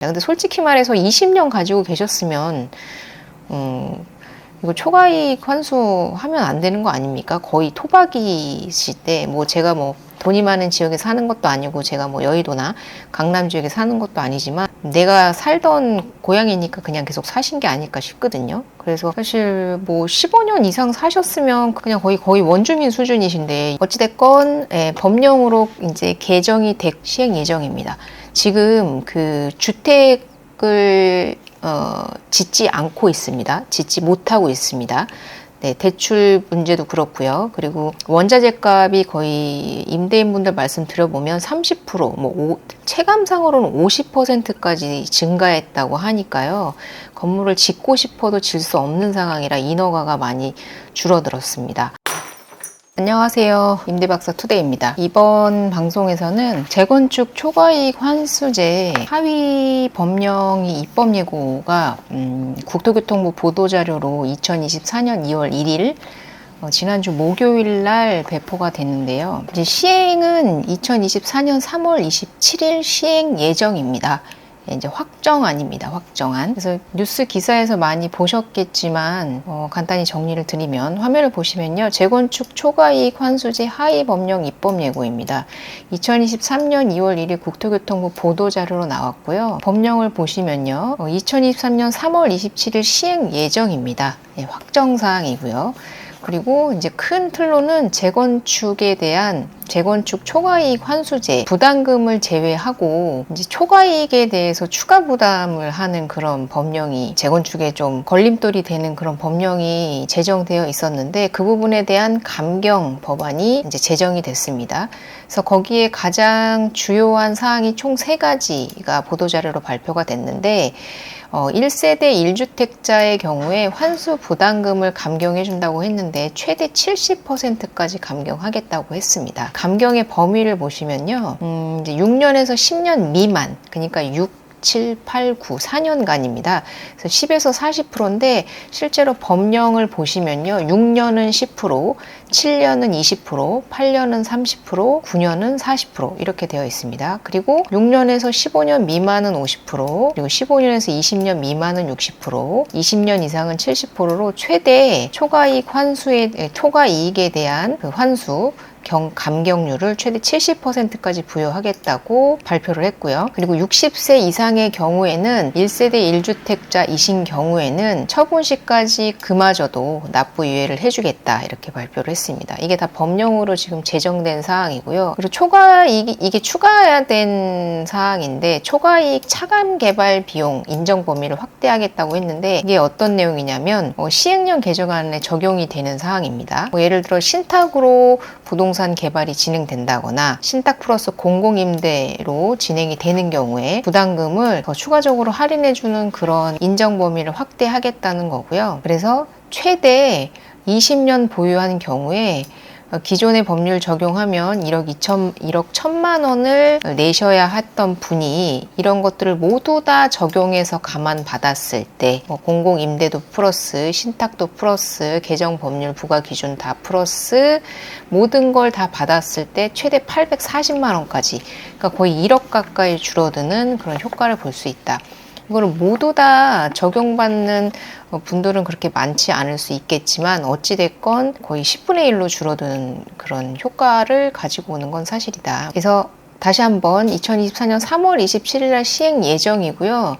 근데 솔직히 말해서 20년 가지고 계셨으면 이거 초과이익 환수하면 안 되는 거 아닙니까? 거의 토박이실 때, 뭐 제가 뭐 돈이 많은 지역에 사는 것도 아니고 제가 뭐 여의도나 강남 지역에 사는 것도 아니지만 내가 살던 고향이니까 그냥 계속 사신 게 아닐까 싶거든요. 그래서 사실 뭐 15년 이상 사셨으면 그냥 거의 원주민 수준이신데 어찌됐건 법령으로 이제 개정이 시행 예정입니다. 지금 그 주택을 짓지 않고 있습니다. 짓지 못하고 있습니다. 네, 대출 문제도 그렇고요. 그리고 원자재 값이 거의 임대인분들 말씀 들어보면 30%, 체감상으로는 50%까지 증가했다고 하니까요. 건물을 짓고 싶어도 질 수 없는 상황이라 인허가가 많이 줄어들었습니다. 안녕하세요. 임대박사 투데이입니다. 이번 방송에서는 재건축 초과이익 환수제 하위 법령이 입법 예고가 국토교통부 보도자료로 2024년 2월 1일 지난주 목요일 날 배포가 됐는데요. 이제 시행은 2024년 3월 27일 시행 예정입니다. 이제 확정안입니다. 확정안. 그래서 뉴스 기사에서 많이 보셨겠지만 간단히 정리를 드리면 화면을 보시면요. 재건축 초과이익 환수제 하위 법령 입법 예고입니다. 2023년 2월 1일 국토교통부 보도자료로 나왔고요. 법령을 보시면요. 2023년 3월 27일 시행 예정입니다. 네, 확정사항이고요. 그리고 이제 큰 틀로는 재건축에 대한 재건축 초과이익 환수제 부담금을 제외하고 이제 초과이익에 대해서 추가 부담을 하는 그런 법령이 재건축에 좀 걸림돌이 되는 그런 법령이 제정되어 있었는데 그 부분에 대한 감경 법안이 이제 제정이 됐습니다. 그래서 거기에 가장 주요한 사항이 총 3가지가 보도자료로 발표가 됐는데 1세대 1주택자의 경우에 환수 부담금을 감경해 준다고 했는데 최대 70%까지 감경하겠다고 했습니다. 감경의 범위를 보시면요. 이제 6년에서 10년 미만, 그러니까 7, 8, 9, 4년간입니다. 그래서 10에서 40%인데 실제로 법령을 보시면요. 6년은 10%, 7년은 20%, 8년은 30%, 9년은 40% 이렇게 되어 있습니다. 그리고 6년에서 15년 미만은 50%, 그리고 15년에서 20년 미만은 60%, 20년 이상은 70%로 최대 초과이익에 대한 그 환수 감경률을 최대 70%까지 부여하겠다고 발표를 했고요. 그리고 60세 이상의 경우에는 1세대 1주택자이신 경우에는 처분 시까지 그마저도 납부 유예를 해주겠다 이렇게 발표를 했습니다. 이게 다 법령으로 지금 제정된 사항이고요. 그리고 이게 추가된 사항인데 초과이익 차감 개발 비용 인정 범위를 확대하겠다고 했는데 이게 어떤 내용이냐면 시행령 개정안에 적용이 되는 사항입니다. 예를 들어 신탁으로 부동산 개발이 진행된다거나 신탁 플러스 공공임대로 진행이 되는 경우에 부담금을 더 추가적으로 할인해주는 그런 인정 범위를 확대하겠다는 거고요. 그래서 최대 20년 보유한 경우에 기존의 법률 적용하면 1억 1천만 원을 내셔야 했던 분이 이런 것들을 모두 다 적용해서 감안받았을 때 공공임대도 플러스 신탁도 플러스 개정 법률 부과 기준 다 플러스 모든 걸 다 받았을 때 최대 840만 원까지 그러니까 거의 1억 가까이 줄어드는 그런 효과를 볼 수 있다. 이거를 모두 다 적용받는 분들은 그렇게 많지 않을 수 있겠지만 어찌됐건 거의 10분의 1로 줄어드는 그런 효과를 가지고 오는 건 사실이다. 그래서 다시 한번 2024년 3월 27일 날 시행 예정이고요.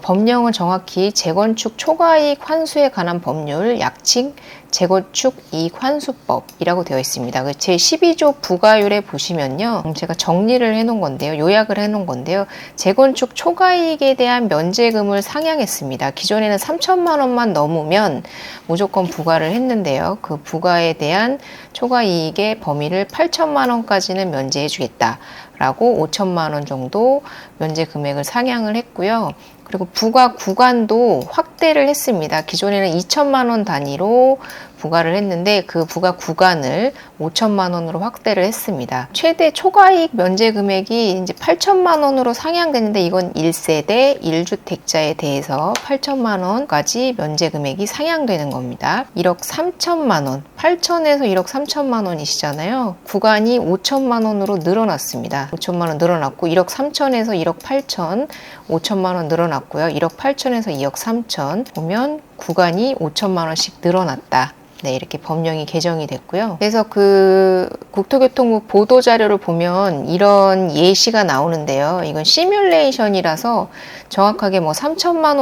법령은 정확히 재건축 초과이익 환수에 관한 법률 약칭 재건축 이익 환수법이라고 되어 있습니다. 제12조 부가율에 보시면요. 제가 정리를 해놓은 건데요. 요약을 해놓은 건데요. 재건축 초과이익에 대한 면제금을 상향했습니다. 기존에는 3천만 원만 넘으면 무조건 부과를 했는데요. 그 부과에 대한 초과이익의 범위를 8천만 원까지는 면제해 주겠다. 라고 5천만 원 정도 면제 금액을 상향을 했고요. 그리고 부과 구간도 확대를 했습니다. 기존에는 2천만 원 단위로 부과를 했는데 그 부과 구간을 5천만 원으로 확대를 했습니다. 최대 초과이익 면제 금액이 이제 8천만 원으로 상향되는데 이건 1세대 1주택자에 대해서 8천만 원까지 면제 금액이 상향되는 겁니다. 1억 3천만 원, 8천에서 1억 3천만 원이시잖아요. 구간이 5천만 원으로 늘어났습니다. 5천만 원 늘어났고 1억 3천에서 1억 8천 5천만 원 늘어났고요. 1억 8천에서 2억 3천 보면 구간이 5천만 원씩 늘어났다. 네, 이렇게 법령이 개정이 됐고요. 그래서 그 국토교통부 보도자료를 보면 이런 예시가 나오는데요. 이건 시뮬레이션이라서 정확하게 뭐 3천만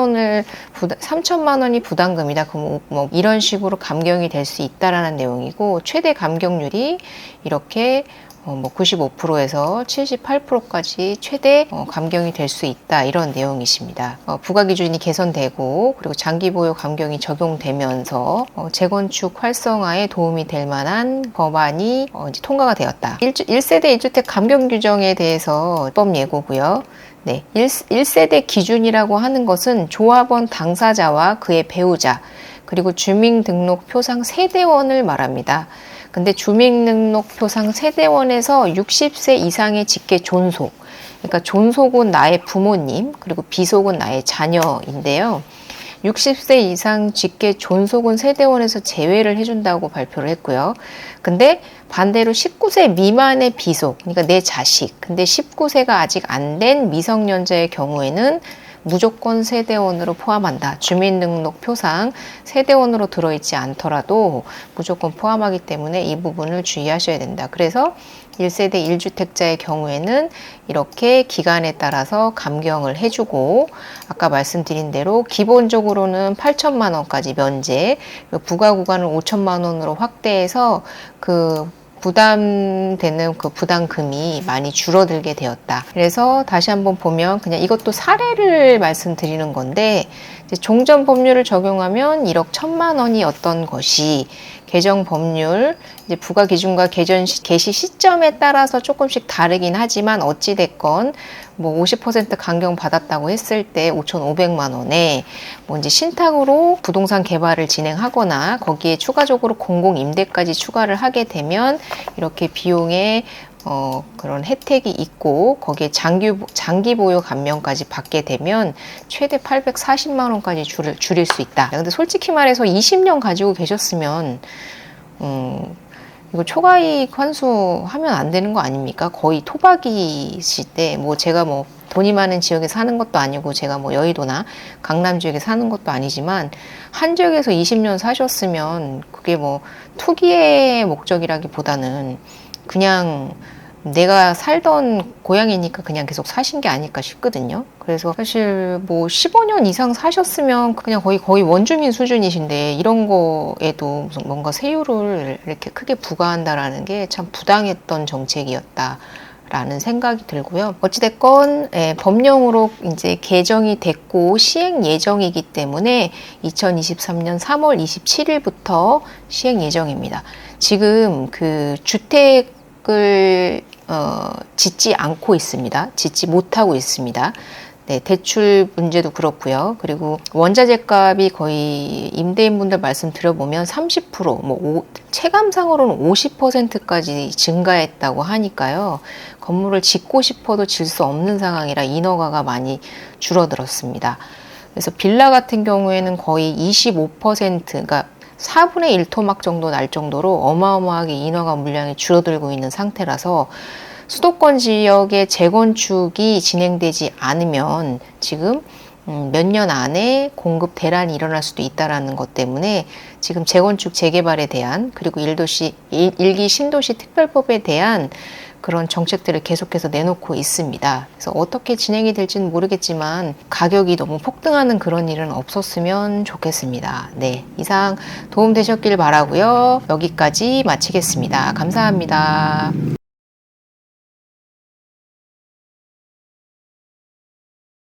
원이 부담금이다. 그럼 뭐 이런 식으로 감경이 될 수 있다라는 내용이고, 최대 감경률이 이렇게 뭐 95%에서 78%까지 최대 감경이 될 수 있다, 이런 내용이십니다. 부과 기준이 개선되고 그리고 장기 보유 감경이 적용되면서 재건축 활성화에 도움이 될 만한 법안이 이제 통과가 되었다. 1세대 1주택 감경 규정에 대해서 법 예고고요. 네, 1세대 기준이라고 하는 것은 조합원 당사자와 그의 배우자 그리고 주민등록표상 세대원을 말합니다. 근데 주민등록표상 세대원에서 60세 이상의 직계 존속, 그러니까 존속은 나의 부모님, 그리고 비속은 나의 자녀인데요. 60세 이상 직계 존속은 세대원에서 제외를 해준다고 발표를 했고요. 근데 반대로 19세 미만의 비속, 그러니까 내 자식, 근데 19세가 아직 안 된 미성년자의 경우에는 무조건 세대원으로 포함한다. 주민등록표상 세대원으로 들어있지 않더라도 무조건 포함하기 때문에 이 부분을 주의하셔야 된다. 그래서 1세대 1주택자의 경우에는 이렇게 기간에 따라서 감경을 해주고, 아까 말씀드린 대로 기본적으로는 8천만 원까지 면제, 부과 구간을 5천만 원으로 확대해서 그 부담되는 그 부담금이 많이 줄어들게 되었다. 그래서 다시 한번 보면 그냥 이것도 사례를 말씀드리는 건데, 이제 종전 법률을 적용하면 1억 1천만 원이었던 것이 개정 법률 이제 부과 기준과 개시 시점에 따라서 조금씩 다르긴 하지만 어찌됐건 뭐 50% 감경 받았다고 했을 때 5,500만 원에 뭐 이제 신탁으로 부동산 개발을 진행하거나 거기에 추가적으로 공공임대까지 추가를 하게 되면 이렇게 비용에 그런 혜택이 있고 거기에 장기 보유 감면까지 받게 되면 최대 840만 원까지 줄일 수 있다. 근데 솔직히 말해서 20년 가지고 계셨으면 이거 초과이익 환수하면 안 되는 거 아닙니까? 거의 토박이실 때, 뭐 제가 뭐 돈이 많은 지역에 사는 것도 아니고 제가 뭐 여의도나 강남 지역에 사는 것도 아니지만 한 지역에서 20년 사셨으면 그게 뭐 투기의 목적이라기보다는 그냥 내가 살던 고향이니까 그냥 계속 사신 게 아닐까 싶거든요. 그래서 사실 뭐 15년 이상 사셨으면 그냥 거의 원주민 수준이신데 이런 거에도 무슨 뭔가 세율을 이렇게 크게 부과한다라는 게 참 부당했던 정책이었다. 라는 생각이 들고요. 어찌됐건 법령으로 이제 개정이 됐고 시행 예정이기 때문에 2023년 3월 27일부터 시행 예정입니다. 지금 그 주택을 짓지 않고 있습니다. 짓지 못하고 있습니다. 네, 대출 문제도 그렇고요. 그리고 원자재 값이 거의 임대인분들 말씀 드려보면 30%, 뭐 체감상으로는 50%까지 증가했다고 하니까요. 건물을 짓고 싶어도 질 수 없는 상황이라 인허가가 많이 줄어들었습니다. 그래서 빌라 같은 경우에는 거의 25%, 그러니까 4분의 1 토막 정도 날 정도로 어마어마하게 인허가 물량이 줄어들고 있는 상태라서 수도권 지역의 재건축이 진행되지 않으면 지금 몇 년 안에 공급 대란이 일어날 수도 있다는 것 때문에 지금 재건축 재개발에 대한, 그리고 일기 신도시 특별법에 대한 그런 정책들을 계속해서 내놓고 있습니다. 그래서 어떻게 진행이 될지는 모르겠지만 가격이 너무 폭등하는 그런 일은 없었으면 좋겠습니다. 네, 이상 도움 되셨길 바라고요. 여기까지 마치겠습니다. 감사합니다.